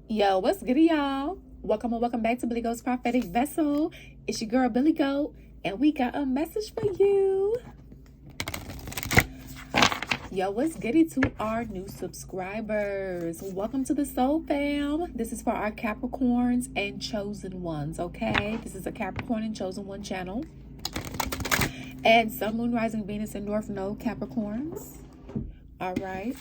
Yo, what's good, y'all? Welcome and welcome back to Billy Goat's Prophetic Vessel. It's your girl, Billy Goat, and we got a message for you. Yo, what's goody to our new subscribers? Welcome to the Soul Fam. This is for our Capricorns and Chosen Ones, okay? This is a Capricorn and Chosen One channel. And Sun, Moon, Rising, Venus, and North Node Capricorns. All right.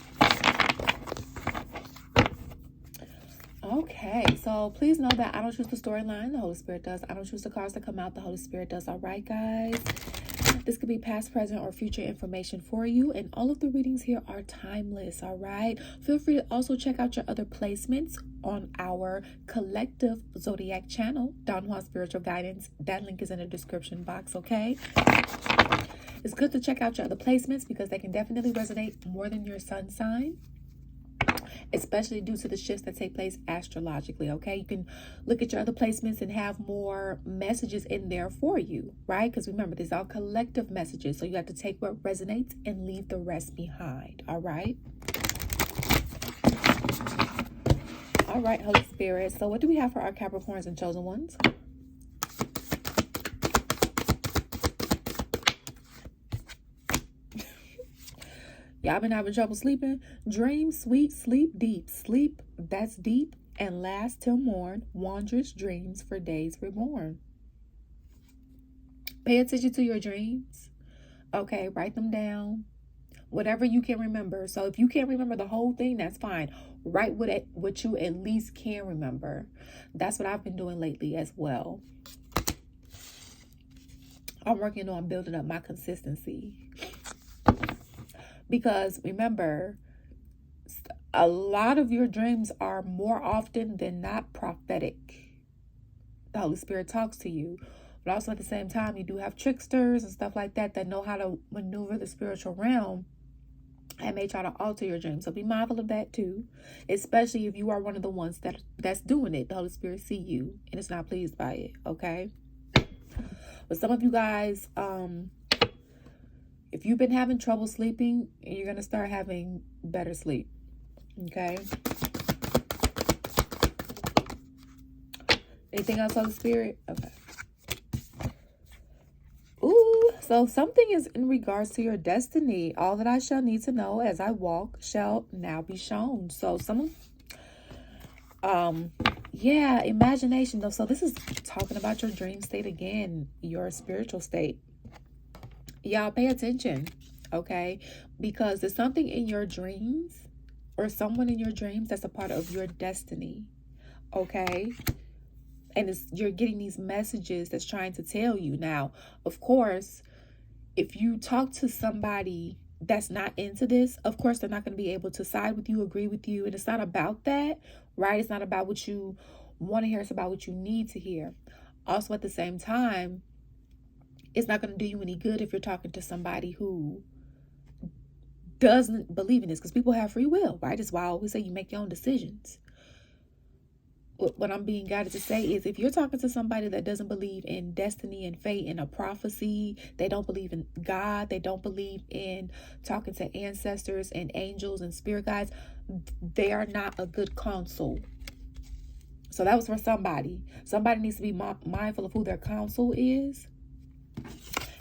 Okay, so please know that I don't choose the storyline, the Holy Spirit does. I don't choose the cards that come out, the Holy Spirit does. All right, guys? This could be past, present, or future information for you, and all of the readings here are timeless, all right? Feel free to also check out your other placements on our collective Zodiac channel, Don Juan Spiritual Guidance. That link is in the description box, okay? It's good to check out your other placements because they can definitely resonate more than your sun sign, especially due to the shifts that take place astrologically, okay? You can look at your other placements and have more messages in there for you, right? Because remember, these are collective messages, so you have to take what resonates and leave the rest behind, all right? All right, Holy Spirit. So what do we have for our Capricorns and Chosen Ones? Y'all been having trouble sleeping? Dream sweet, sleep deep. Sleep that's deep and last till morn. Wondrous dreams for days reborn. Pay attention to your dreams. Okay, write them down. Whatever you can remember. So if you can't remember the whole thing, that's fine. Write what you at least can remember. That's what I've been doing lately as well. I'm working on building up my consistency. Because remember, a lot of your dreams are more often than not prophetic. The Holy Spirit talks to you. But also at the same time, you do have tricksters and stuff like that that know how to maneuver the spiritual realm and may try to alter your dreams. So be mindful of that too. Especially if you are one of the ones that's doing it. The Holy Spirit see you and is not pleased by it. Okay? But some of you guys, if you've been having trouble sleeping, you're going to start having better sleep. Okay? Anything else, Holy Spirit? Okay. Ooh, so something is in regards to your destiny. All that I shall need to know as I walk shall now be shown. So yeah, imagination though. So this is talking about your dream state again, your spiritual state. Y'all pay attention, okay? Because there's something in your dreams or someone in your dreams that's a part of your destiny, okay? And you're getting these messages that's trying to tell you. Now, of course, if you talk to somebody that's not into this, of course, they're not going to be able to side with you, agree with you. And it's not about that, right? It's not about what you want to hear. It's about what you need to hear. Also, at the same time, it's not going to do you any good if you're talking to somebody who doesn't believe in this, because people have free will, right? It's why I always say you make your own decisions. What I'm being guided to say is, if you're talking to somebody that doesn't believe in destiny and fate and a prophecy, they don't believe in God, they don't believe in talking to ancestors and angels and spirit guides, they are not a good counsel. So that was for somebody. Somebody needs to be mindful of who their counsel is.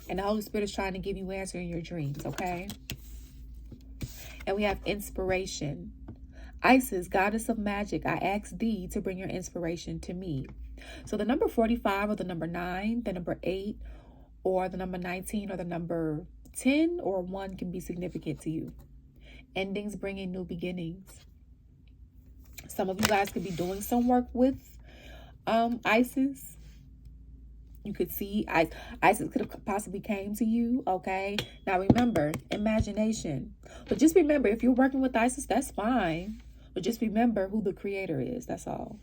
And the Holy Spirit is trying to give you answer in your dreams, okay? And we have inspiration. Isis, goddess of magic, I ask thee to bring your inspiration to me. So the number 45 or the number 9, the number 8 or the number 19 or the number 10 or 1 can be significant to you. Endings bringing new beginnings. Some of you guys could be doing some work with Isis. You could see Isis could have possibly came to you, okay? Now remember, imagination. But just remember, if you're working with Isis, that's fine. But just remember who the creator is, that's all.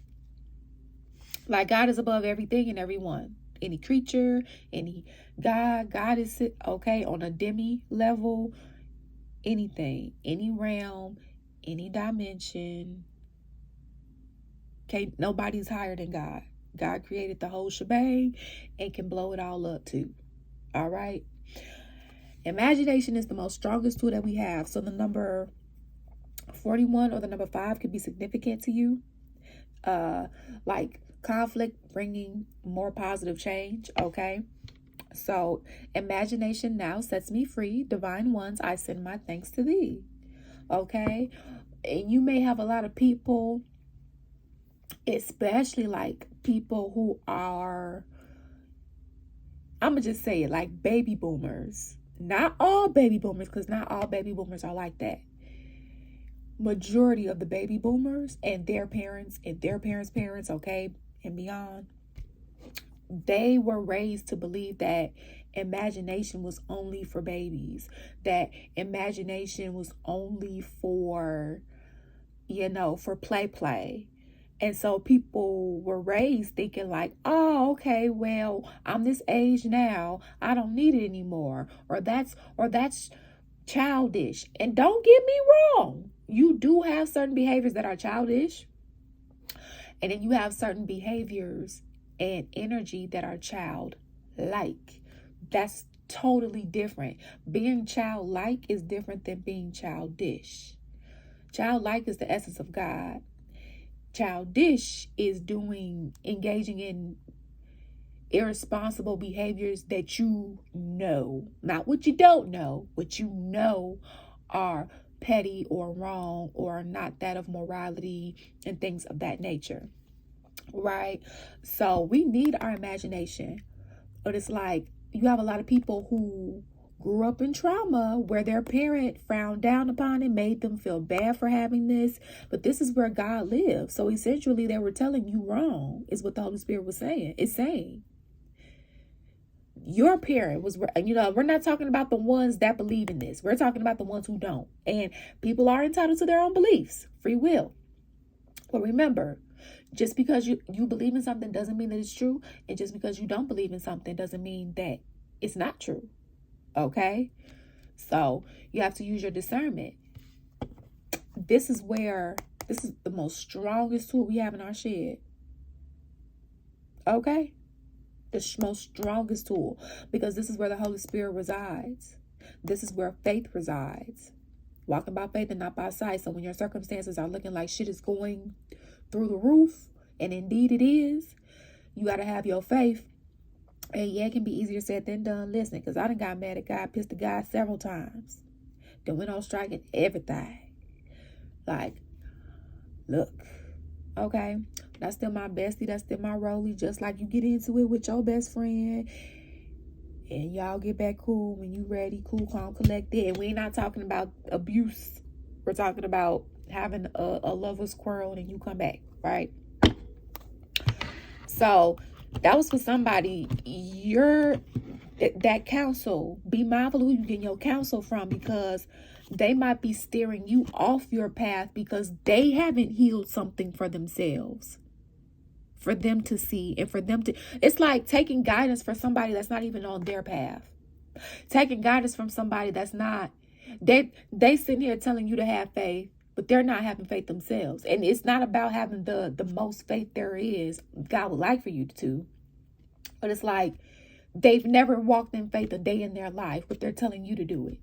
Like, God is above everything and everyone. Any creature, any God is, okay, on a demi level, anything, any realm, any dimension. Okay, nobody's higher than God. God created the whole shebang and can blow it all up too. All right. Imagination is the most strongest tool that we have. So the number 41 or the number 5 could be significant to you. like conflict bringing more positive change. Okay. So imagination now sets me free. Divine ones, I send my thanks to thee. Okay. And you may have a lot of people, especially like people who are, I'm going to just say it, like baby boomers. Not all baby boomers, because not all baby boomers are like that. Majority of the baby boomers and their parents and their parents' parents, okay, and beyond, they were raised to believe that imagination was only for babies, that imagination was only for, for play. And so people were raised thinking like, oh, okay, well, I'm this age now, I don't need it anymore. Or that's childish. And don't get me wrong, you do have certain behaviors that are childish. And then you have certain behaviors and energy that are childlike. That's totally different. Being childlike is different than being childish. Childlike is the essence of God. Childish is engaging in irresponsible behaviors that you know, not what you don't know, what you know are petty or wrong or not that of morality and things of that nature, right? So we need our imagination, but it's like you have a lot of people who grew up in trauma where their parent frowned down upon it, made them feel bad for having this, but this is where God lives. So essentially they were telling you wrong is what the Holy Spirit was saying. It's saying your parent was, we're not talking about the ones that believe in this. We're talking about the ones who don't. And people are entitled to their own beliefs, free will. But remember, just because you believe in something doesn't mean that it's true. And just because you don't believe in something doesn't mean that it's not true. Okay? So you have to use your discernment. This is the most strongest tool we have in our shed. Okay? The most strongest tool, because this is where the Holy Spirit resides. This is where faith resides. Walking by faith and not by sight. So when your circumstances are looking like shit is going through the roof, and indeed it is, you got to have your faith. And yeah, it can be easier said than done. Listen, because I done got mad at God, pissed at God several times. Then went on strike and everything. Like, look, okay, that's still my bestie, that's still my rollie. Just like you get into it with your best friend and y'all get back cool when you ready, cool, calm, collected. And we're not talking about abuse. We're talking about having a lover's quarrel and you come back, right? So that was for somebody. That counsel, be mindful who you get your counsel from, because they might be steering you off your path because they haven't healed something for themselves, for them to see, and for them to, it's like taking guidance for somebody that's not even on their path. Taking guidance from somebody that's not, they sitting here telling you to have faith, but they're not having faith themselves. And it's not about having the most faith there is. God would like for you to, but it's like they've never walked in faith a day in their life, but they're telling you to do it.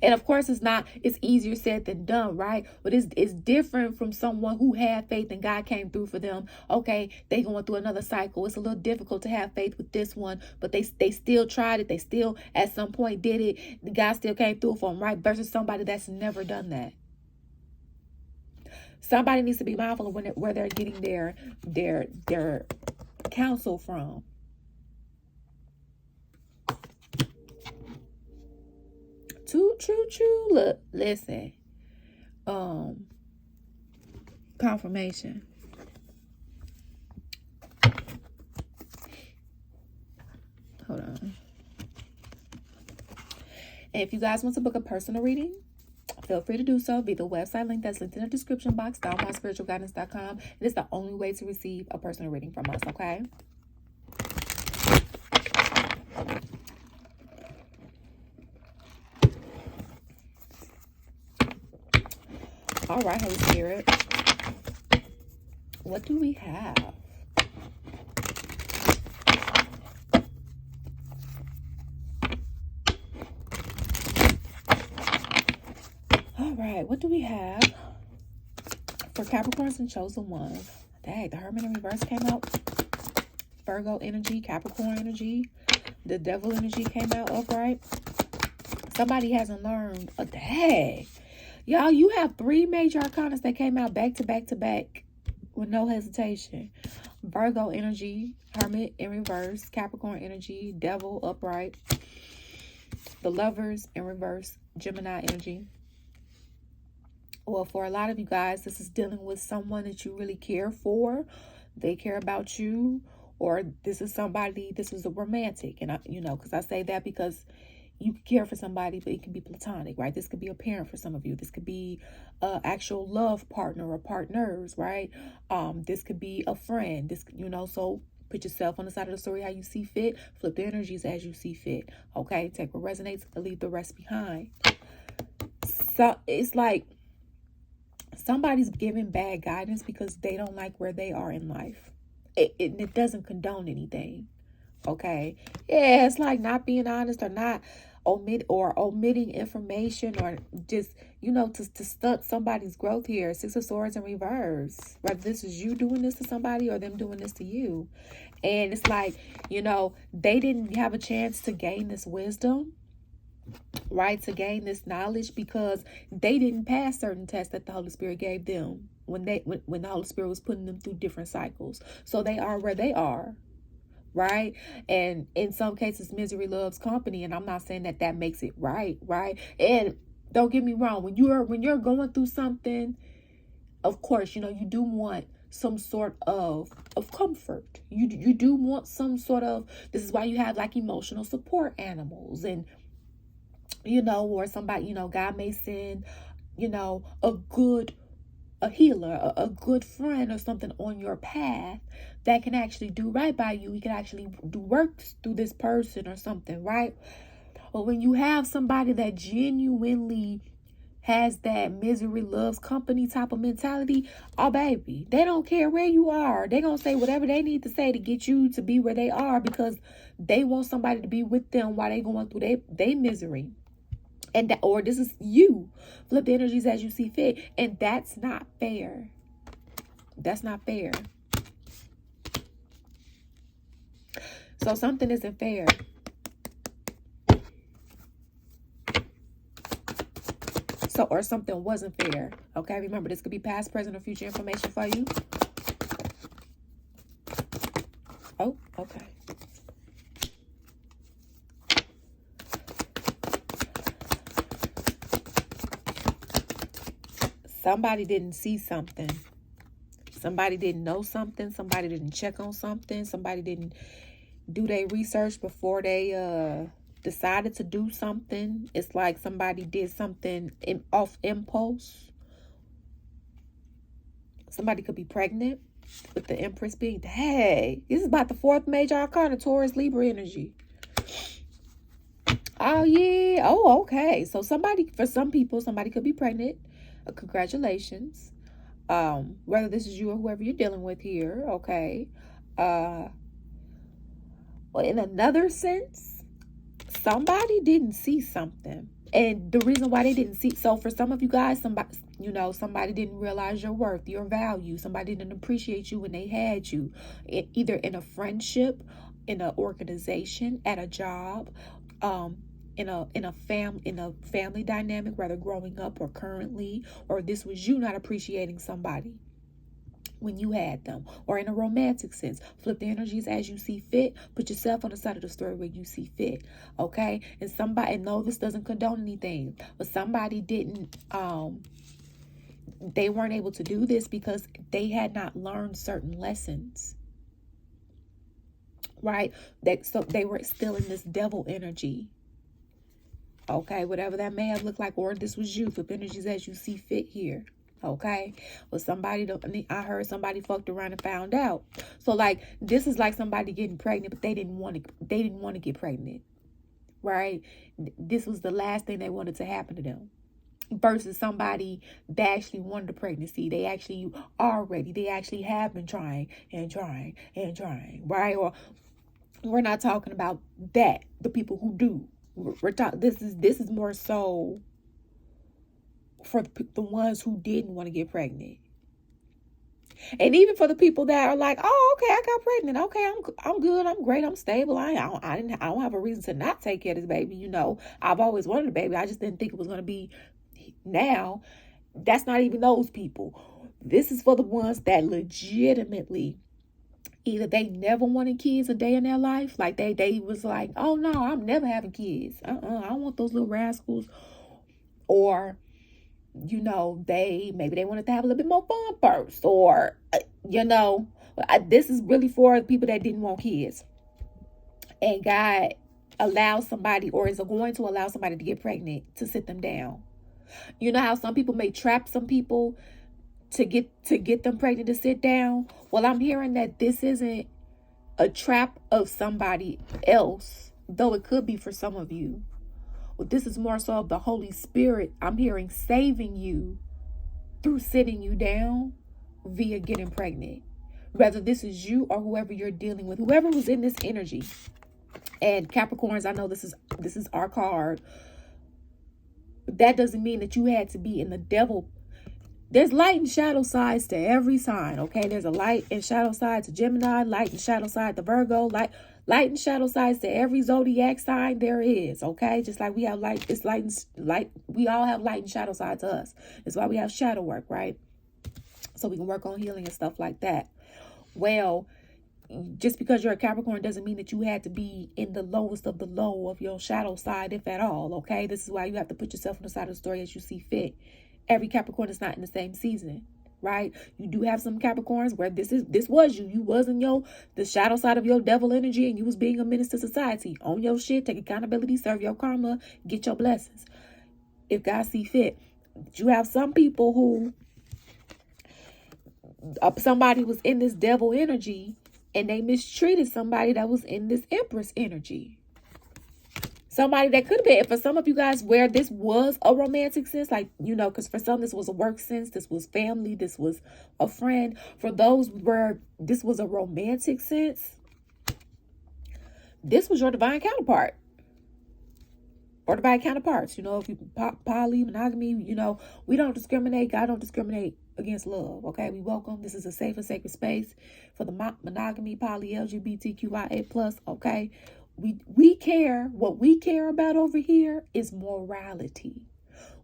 And of course, it's easier said than done, right? But it's different from someone who had faith and God came through for them. Okay, they going through another cycle. It's a little difficult to have faith with this one, but they still tried it. They still at some point did it. God still came through for them, right? Versus somebody that's never done that. Somebody needs to be mindful of where they're getting their counsel from. True. Look, listen. Confirmation. Hold on. And if you guys want to book a personal reading, feel free to do so via the website link that's linked in the description box, downbyspiritualguidance.com. It is the only way to receive a personal reading from us, okay? All right, Holy Spirit. What do we have? All right, what do we have For Capricorns and chosen ones. Dang, the Hermit in reverse came out. Virgo energy, Capricorn energy. The Devil energy came out upright. Somebody hasn't learned a dang. Y'all, you have 3 major arcanas that came out back to back to back with no hesitation. Virgo energy, Hermit in reverse, Capricorn energy, Devil upright. The Lovers in reverse, Gemini energy. Well, for a lot of you guys, this is dealing with someone that you really care for. They care about you. Or this is somebody, this is a romantic. And because I say that because you can care for somebody, but it can be platonic, right? This could be a parent for some of you. This could be an actual love partner or partners, right? This could be a friend. This, so put yourself on the side of the story how you see fit. Flip the energies as you see fit. Okay, take what resonates and leave the rest behind. So it's like somebody's giving bad guidance because they don't like where they are in life. It doesn't condone anything. Okay. Yeah, it's like not being honest or not omitting information or just, to stunt somebody's growth here. 6 of Swords in reverse. Whether this is you doing this to somebody or them doing this to you. And it's like, they didn't have a chance to gain this wisdom, right? To gain this knowledge because they didn't pass certain tests that the Holy Spirit gave them when the Holy Spirit was putting them through different cycles. So they are where they are. Right. And in some cases, misery loves company. And I'm not saying that makes it right. Right. And don't get me wrong. When you're going through something, of course, you do want some sort of comfort. You do want some sort of, this is why you have like emotional support animals and, or somebody, God may send, a healer, a good friend or something on your path that can actually do right by you. You can actually do work through this person or something, right? But when you have somebody that genuinely has that misery loves company type of mentality, oh baby, they don't care where you are. They're going to say whatever they need to say to get you to be where they are because they want somebody to be with them while they going through their misery. And that, or this is you. Flip the energies as you see fit. And that's not fair. That's not fair. So something isn't fair. So, or something wasn't fair. Okay, remember this could be past, present, or future information for you. Oh, okay. Somebody didn't see something. Somebody didn't know something. Somebody didn't check on something. Somebody didn't do their research before they decided to do something. It's like somebody did something off impulse. Somebody could be pregnant with the Empress being, hey, this is about the 4th major arcana, Taurus, Libra energy. Oh, yeah. Oh, okay. So for some people, somebody could be pregnant. Congratulations. Whether this is you or whoever you're dealing with here, okay. Well, in another sense, somebody didn't see something. And the reason why they didn't see, so for some of you guys, somebody didn't realize your worth, your value. Somebody didn't appreciate you when they had you, either in a friendship, in an organization, at a job, in a family dynamic, whether growing up or currently, or this was you not appreciating somebody when you had them, or in a romantic sense. Flip the energies as you see fit. Put yourself on the side of the story where you see fit. Okay. And no, this doesn't condone anything, but somebody didn't they weren't able to do this because they had not learned certain lessons. Right? So they were still in this devil energy. Okay, whatever that may have looked like, or this was you. Flip energies as you see fit here. Okay, well, I heard somebody fucked around and found out. So like, this is like somebody getting pregnant, but they didn't want to get pregnant, right? This was the last thing they wanted to happen to them. Versus somebody that actually wanted a pregnancy. They actually are ready. They actually have been trying and trying and trying, right? Or we're not talking about that. The people who do. This is more so for the ones who didn't want to get pregnant. And even for the people that are like, oh, okay, I got pregnant. Okay, I'm good. I'm great. I'm stable. I don't have a reason to not take care of this baby. You know, I've always wanted a baby. I just didn't think it was going to be now. That's not even those people. This is for the ones that legitimately either they never wanted kids a day in their life, like they was like, oh no, I'm never having kids. I don't want those little rascals. Or you know, maybe they wanted to have a little bit more fun first, or you know, this is really for the people that didn't want kids, and God allows somebody, or is going to allow somebody to get pregnant to sit them down. You know how some people may trap some people to get them pregnant to sit down. Well, I'm hearing that this isn't a trap of somebody else, though it could be for some of you. Well, this is more so of the Holy Spirit. I'm hearing saving you through sitting you down via getting pregnant. Whether this is you or whoever you're dealing with, whoever was in this energy. And Capricorns, I know this is our card. That doesn't mean that you had to be in the devil. There's light and shadow sides to every sign, okay? There's a light and shadow side to Gemini, light and shadow side to Virgo, light and shadow sides to every zodiac sign there is, okay? Just like we have light, it's light, we all have light and shadow side to us. That's why we have shadow work, right? So we can work on healing and stuff like that. Well, just because you're a Capricorn doesn't mean that you had to be in the lowest of the low of your shadow side, if at all, okay? This is why you have to put yourself on the side of the story as you see fit. Every Capricorn is not in the same season, right? You do have some Capricorns where this was you. You was in the shadow side of your devil energy, and you was being a menace to society. Own your shit, take accountability, serve your karma, get your blessings. If God see fit. You have some people who somebody was in this devil energy and they mistreated somebody that was in this Empress energy. Somebody that could have been, for some of you guys where this was a romantic sense, like, you know, because for some this was a work sense, this was family, this was a friend. For those where this was a romantic sense, this was your divine counterpart. Or divine counterparts, you know, if you poly, monogamy, you know, we don't discriminate. God don't discriminate against love, okay? We welcome. This is a safe and sacred space for the monogamy, poly, LGBTQIA+, okay? We care. What we care about over here is morality.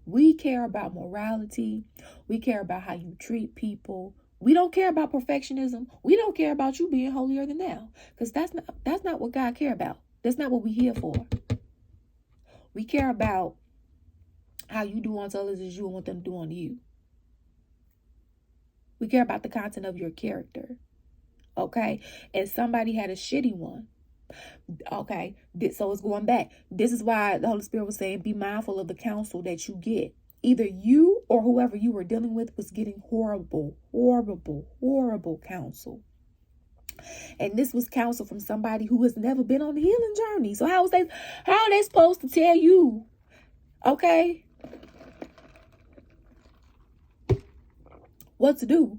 We care about morality. We care about how you treat people. We don't care about perfectionism. We don't care about you being holier than thou, because that's not what God care about. That's not what we here for. We care about how you do unto others as you want them to do unto you. We care about the content of your character, okay? And somebody had a shitty one. Okay, so it's going back. This is why the Holy Spirit was saying, be mindful of the counsel that you get. Either you or whoever you were dealing with was getting horrible counsel. And this was counsel from somebody who has never been on the healing journey. So how are they supposed to tell you, okay, what to do?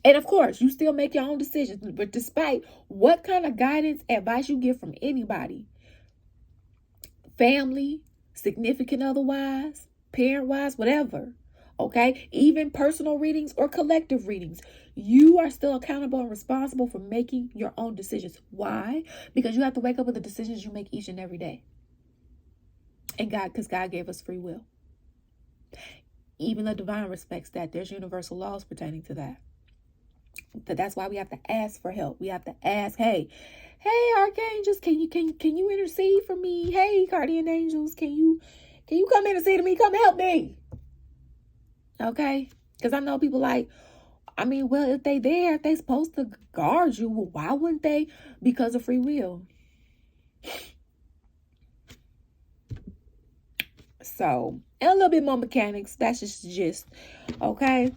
And of course, you still make your own decisions. But despite what kind of guidance, advice you get from anybody, family, significant otherwise, parent-wise, whatever, okay, even personal readings or collective readings, you are still accountable and responsible for making your own decisions. Why? Because you have to wake up with the decisions you make each and every day. And because God gave us free will. Even the divine respects that. There's universal laws pertaining to that. But that's why we have to ask for help. We have to ask, hey archangels, can you intercede for me? Hey, guardian angels, can you come intercede to me? Come help me. Okay? Because I know people like, I mean, well, if they supposed to guard you, well, why wouldn't they? Because of free will. So, and a little bit more mechanics. That's just the gist. Okay?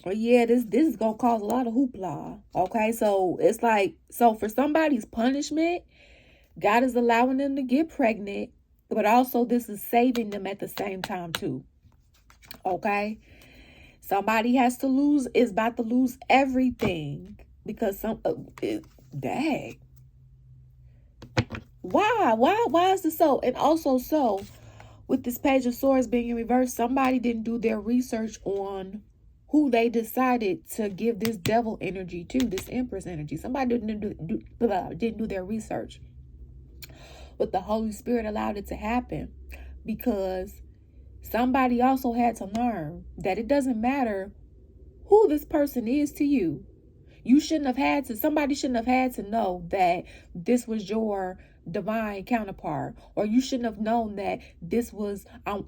Well, yeah, this is going to cause a lot of hoopla. Okay? So, it's like, so for somebody's punishment, God is allowing them to get pregnant, but also this is saving them at the same time too. Okay? Somebody is about to lose everything because dang. Why is this so? And also, so with this Page of Swords being in reverse, somebody didn't do their research on who they decided to give this devil energy to, this empress energy. Somebody didn't do their research. But the Holy Spirit allowed it to happen because somebody also had to learn that it doesn't matter who this person is to you. Somebody shouldn't have had to know that this was your divine counterpart, or you shouldn't have known that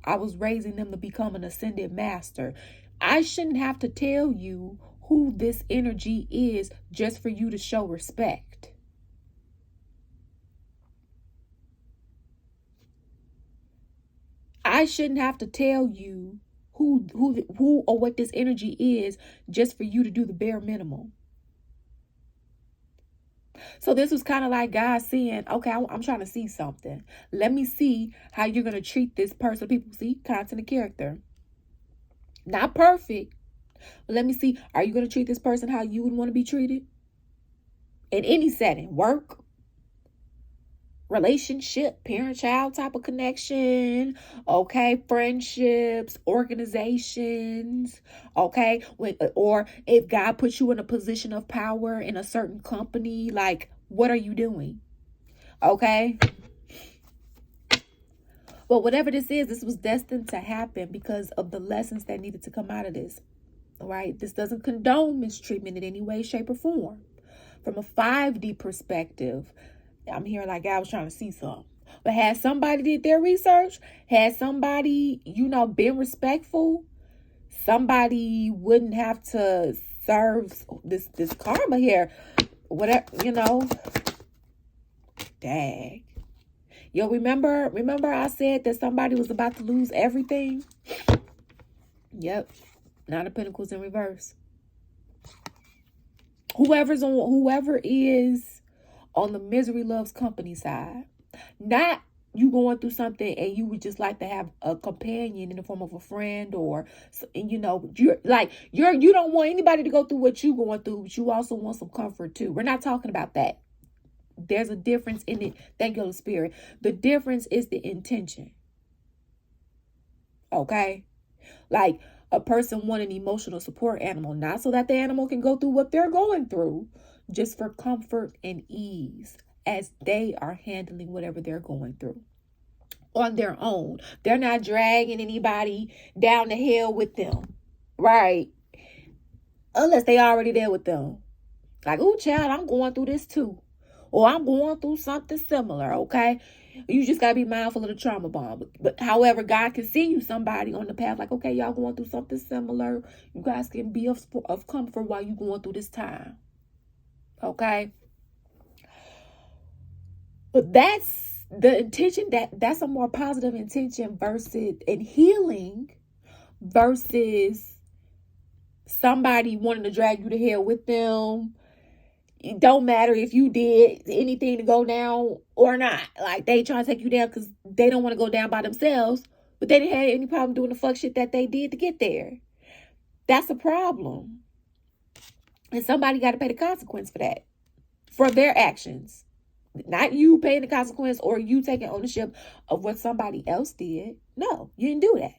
I was raising them to become an ascended master. I shouldn't have to tell you who this energy is just for you to show respect. I shouldn't have to tell you who or what this energy is just for you to do the bare minimum. So this was kind of like God saying, okay, I'm trying to see something. Let me see how you're going to treat this person. People see content and character. Not perfect, but let me see, are you going to treat this person how you would want to be treated? In any setting, work, relationship, parent-child type of connection, okay, friendships, organizations, okay, or if God puts you in a position of power in a certain company, like, what are you doing? Okay. But whatever this was destined to happen because of the lessons that needed to come out of this. All right. This doesn't condone mistreatment in any way, shape, or form. From a 5D perspective, I'm hearing like I was trying to see something. But had somebody did their research, had somebody, been respectful, somebody wouldn't have to serve this karma here. Whatever, Dang. Yo, remember I said that somebody was about to lose everything? Yep. Nine of Pentacles in reverse. Whoever is on the misery loves company side. Not you going through something and you would just like to have a companion in the form of a friend, or you don't want anybody to go through what you're going through, but you also want some comfort too. We're not talking about that. There's a difference in it. Thank you, Holy Spirit. The difference is the intention. Okay? Like a person want an emotional support animal, not so that the animal can go through what they're going through, just for comfort and ease as they are handling whatever they're going through on their own. They're not dragging anybody down the hill with them, right? Unless they already there with them. Like, oh, child, I'm going through this too. Or I'm going through something similar, okay? You just got to be mindful of the trauma bomb. But however, God can see you somebody on the path like, okay, y'all going through something similar. You guys can be of comfort while you going through this time. Okay? But that's the intention, that's a more positive intention versus in healing versus somebody wanting to drag you to hell with them. It don't matter if you did anything to go down or not. Like, they trying to take you down because they don't want to go down by themselves, but they didn't have any problem doing the fuck shit that they did to get there. That's a problem. And somebody got to pay the consequence for that, for their actions. Not you paying the consequence or you taking ownership of what somebody else did. No, you didn't do that.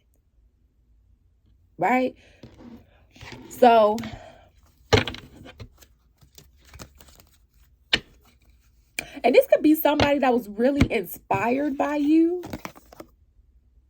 Right? So, and this could be somebody that was really inspired by you,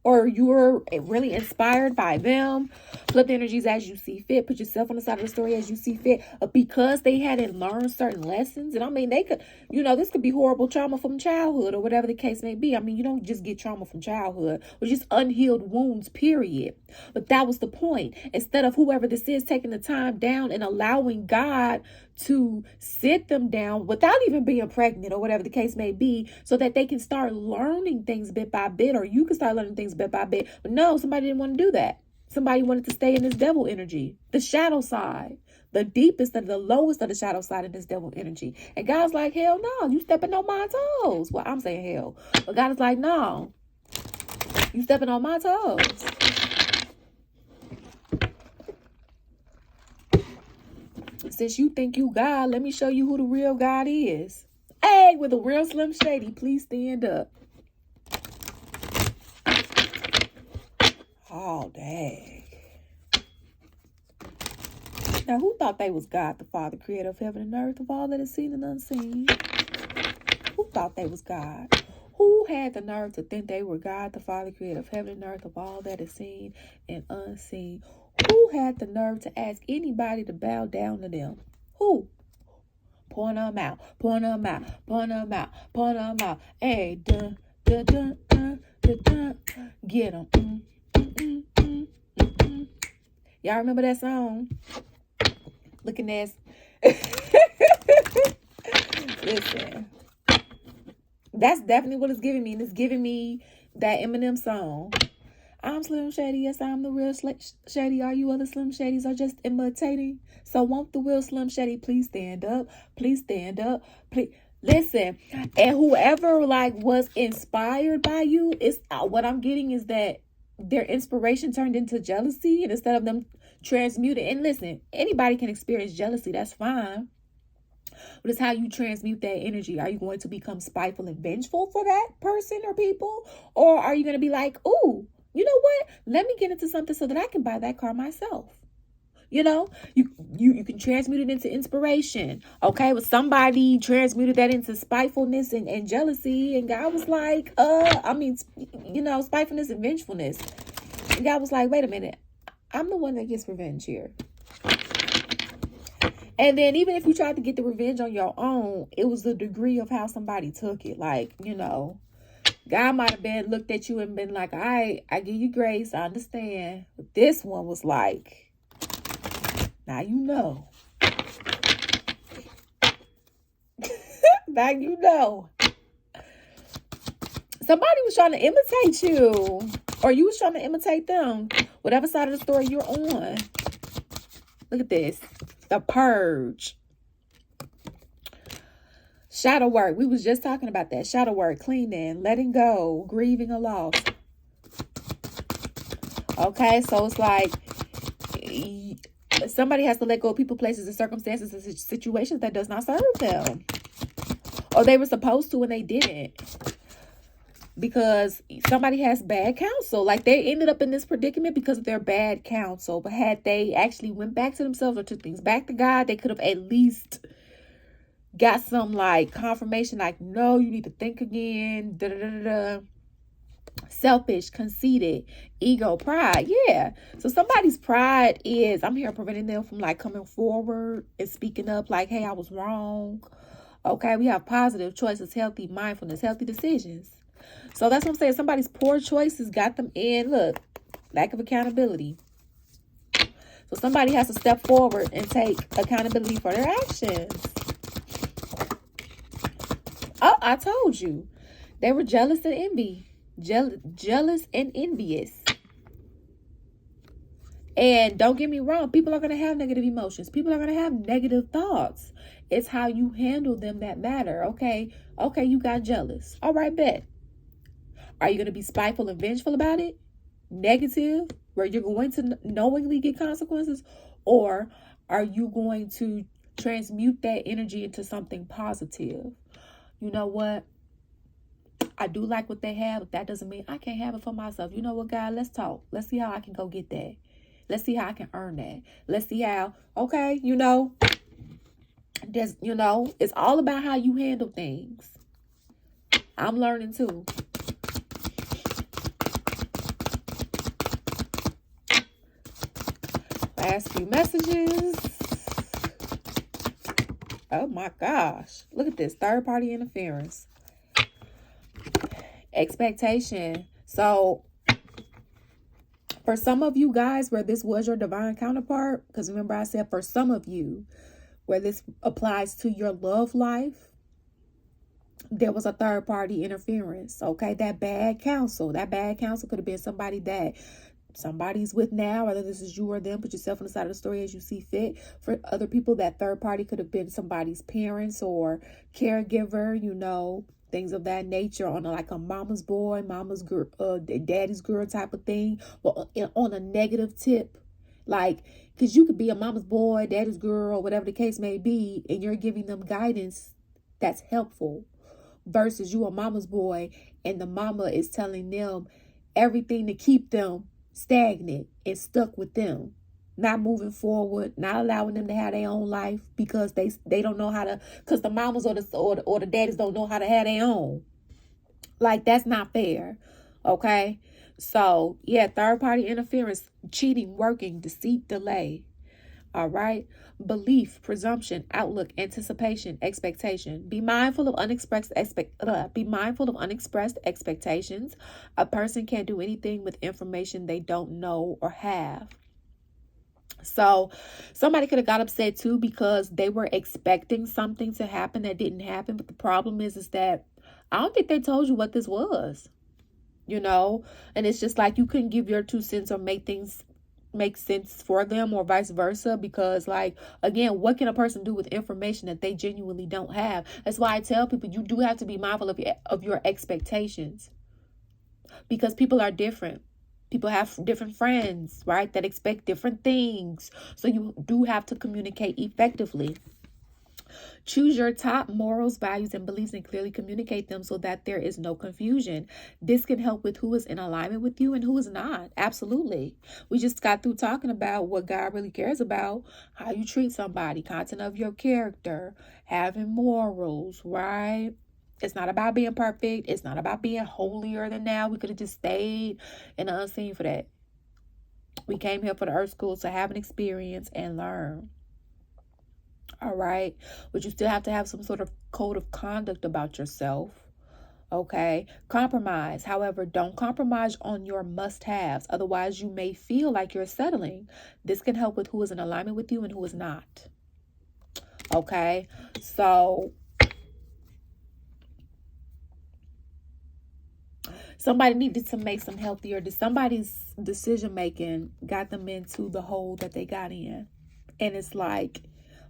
or you were really inspired by them. Flip the energies as you see fit. Put yourself on the side of the story as you see fit. Because they hadn't learned certain lessons. And I mean, they could, this could be horrible trauma from childhood or whatever the case may be. I mean, you don't just get trauma from childhood. Or just unhealed wounds, period. But that was the point. Instead of whoever this is taking the time down and allowing God to sit them down without even being pregnant or whatever the case may be, so that they can start learning things bit by bit, or you can start learning things bit by bit. But no, somebody didn't want to do that. Somebody wanted to stay in this devil energy, the shadow side, the deepest and the lowest of the shadow side of this devil energy. And God's like, hell no, you stepping on my toes. Well, I'm saying hell, but God is like, no, you stepping on my toes. Since you think you God, let me show you who the real God is. Hey, with a real Slim Shady, please stand up. Oh, dang. Okay, who thought they was God, the Father, creator of heaven and earth, of all that is seen and unseen? Who thought they was God? Who had the nerve to think they were God, the Father, creator of heaven and earth, of all that is seen and unseen? Who had the nerve to ask anybody to bow down to them? Who? Point them out, point them out, point them out, point them out. Hey, dun, dun, dun, dun, dun, dun. Get them. Y'all remember that song? Looking at. Listen. That's definitely what it's giving me. And it's giving me that Eminem song. I'm Slim Shady. Yes, I'm the real Shady. Are you other Slim Shadys are just imitating? So won't the real Slim Shady please stand up? Please stand up. Please. Listen. And whoever was inspired by you, is what I'm getting is that their inspiration turned into jealousy, and instead of them transmuted. And listen, anybody can experience jealousy. That's fine. But it's how you transmute that energy. Are you going to become spiteful and vengeful for that person or people? Or are you going to be like, ooh, you know what? Let me get into something so that I can buy that car myself. You know, you can transmute it into inspiration. Okay, but somebody transmuted that into spitefulness and jealousy. And God was like, spitefulness and vengefulness. And God was like, wait a minute. I'm the one that gets revenge here. And then even if you tried to get the revenge on your own, it was the degree of how somebody took it. God might have been looked at you and been like, all right, I give you grace. I understand. But this one was like, now you know. Now you know. Somebody was trying to imitate you. Or you was trying to imitate them. Whatever side of the story you're on. Look at this. The purge. Shadow work. We was just talking about that. Shadow work. Cleaning. Letting go. Grieving a loss. Okay. So it's like somebody has to let go of people, places, and circumstances and situations that does not serve them. Or they were supposed to and they didn't. Because somebody has bad counsel. Like they ended up in this predicament because of their bad counsel. But had they actually went back to themselves or took things back to God, they could have at least got some confirmation no, you need to think again. Da, da, da, da. Selfish, conceited, ego, pride. Yeah. So somebody's pride is, I'm here preventing them from coming forward and speaking up hey, I was wrong. Okay. We have positive choices, healthy mindfulness, healthy decisions. So that's what I'm saying. Somebody's poor choices got them in, lack of accountability. So somebody has to step forward and take accountability for their actions. Oh, I told you. They were jealous and envy. Jealous and envious. And don't get me wrong. People are going to have negative emotions. People are going to have negative thoughts. It's how you handle them that matter. Okay, you got jealous. All right, bet. Are you going to be spiteful and vengeful about it? Negative, where you're going to knowingly get consequences? Or are you going to transmute that energy into something positive? You know what? I do like what they have, but that doesn't mean I can't have it for myself. You know what, God? Let's talk. Let's see how I can go get that. Let's see how I can earn that. Let's see how, okay, it's all about how you handle things. I'm learning too. Last few messages. Oh my gosh. Look at this. Third party interference. Expectation. So for some of you guys where this was your divine counterpart, because remember I said for some of you where this applies to your love life, there was a third party interference. Okay. That bad counsel could have been somebody that somebody's with now, whether this is you or them. Put yourself on the side of the story as you see fit. For other people, that third party could have been somebody's parents or caregiver, things of that nature, on a mama's boy, mama's girl, daddy's girl type of thing. But on a negative tip, because you could be a mama's boy, daddy's girl, whatever the case may be, and you're giving them guidance that's helpful, versus you a mama's boy and the mama is telling them everything to keep them stagnant and stuck with them. not moving forward, not allowing them to have their own life because they don't know how to, because the mamas or the daddies don't know how to have their own. Like, that's not fair. Okay? So, yeah, third party interference, cheating, working, deceit, delay. All right. Belief, presumption, outlook, anticipation, expectation. Be mindful of unexpressed expectations. A person can't do anything with information they don't know or have. So somebody could have got upset too because they were expecting something to happen that didn't happen. But the problem is that I don't think they told you what this was, and it's just like you couldn't give your 2 cents or make things make sense for them or vice versa, because like, again, what can a person do with information that they genuinely don't have? That's why I tell people you do have to be mindful of your expectations, because people are different. People have different friends, right, that expect different things. So you do have to communicate effectively. Choose your top morals, values, and beliefs and clearly communicate them so that there is no confusion. This can help with who is in alignment with you and who is not. Absolutely. We just got through talking about what God really cares about, how you treat somebody, content of your character, having morals, right? It's not about being perfect. It's not about being holier than thou. We could have just stayed in the unseen for that. We came here for the earth school to have an experience and learn. All right. But you still have to have some sort of code of conduct about yourself. Okay. Compromise. However, don't compromise on your must-haves. Otherwise, you may feel like you're settling. This can help with who is in alignment with you and who is not. Okay. So somebody needed to make some healthier. Somebody's decision making got them into the hole that they got in. And it's like,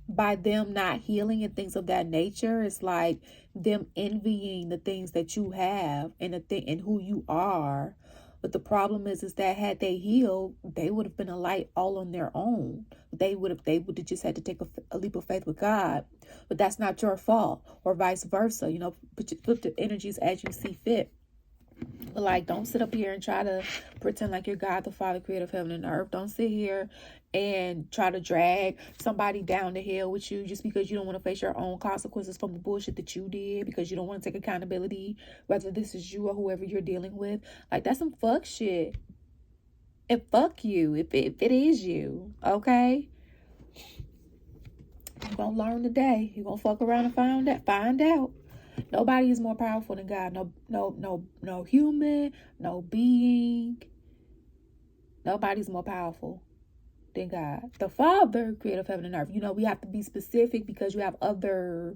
by them not healing and things of that nature, it's like them envying the things that you have and and who you are. But the problem is that had they healed, they would have been a light all on their own. They would have just had to take a leap of faith with God. But that's not your fault, or vice versa. Put the energies as you see fit. But like, don't sit up here and try to pretend like you're God, the Father, creator of heaven and earth. Don't sit here and try to drag somebody down the hill with you just because you don't want to face your own consequences from the bullshit that you did, because you don't want to take accountability, whether this is you or whoever you're dealing with. Like, that's some fuck shit. And fuck you if it is you, okay? You're going to learn today. You're going to fuck around and find out. Nobody is more powerful than God. No human, no being. Nobody's more powerful than God. The Father, creator of heaven and earth. We have to be specific because you have other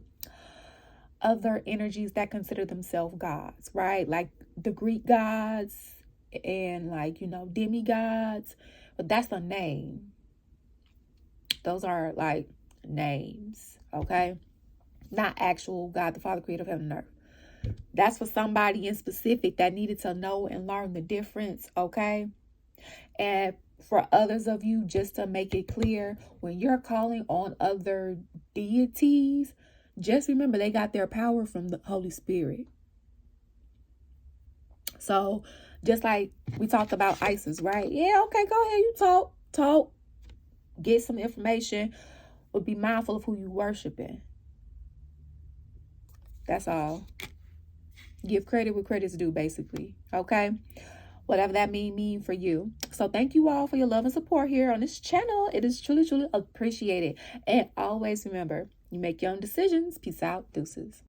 energies that consider themselves gods, right? Like the Greek gods and like, demigods. But that's a name. Those are like names, okay? Not actual God, the Father, creator of heaven and earth. That's for somebody in specific that needed to know and learn the difference, okay? And for others of you, just to make it clear, when you're calling on other deities, just remember they got their power from the Holy Spirit. So just like we talked about Isis, right? Yeah, okay, go ahead, you talk, get some information, but be mindful of who you worshiping. That's all. Give credit where credit's due, basically. Okay? Whatever that mean for you. So thank you all for your love and support here on this channel. It is truly, truly appreciated. And always remember, you make your own decisions. Peace out. Deuces.